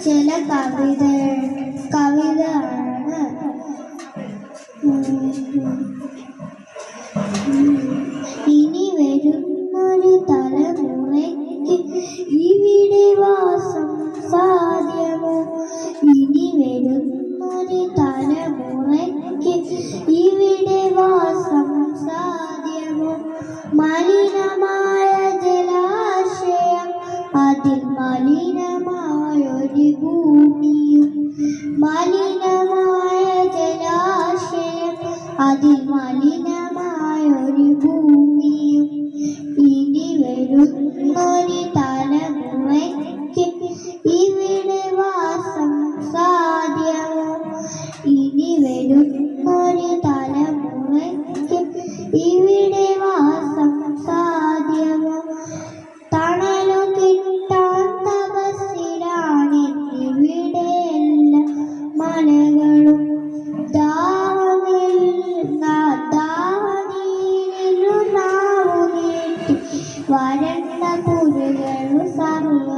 ചില കവിതയാണ്. ഇനി വരുന്നൊരു തലമുറയ്ക്ക് ഇവിടെ വാസം സാധ്യമോ? ഇനി വരുന്നൊരു തലമുറയ്ക്ക് ഇവിടെ വാസം സാധ്യമോ? മലിനമായ ജലാശയം, അതിൽ മലിനമായൊരു ഭൂമിയും. മലിനമായ ജലാശയം, അതിൽ മലിനമായൊരു ഭൂമിയും. ഇനി വരുന്നൊരു തലമുറയ്ക്ക് ഇവിടെ വാസം സാധ്യമോ? ഇനി വരുന്നൊരു തലമുറയ്ക്ക് ഇവിടെ വാസം സാധ്യമോ? തണലു കിട്ടാൻ തപസ്സിലാണിവിടെ എല്ലാ മലകളും. ദാഹനീരിനു നാവു നീട്ടി വരണ്ട പുരകളു സർവ്വ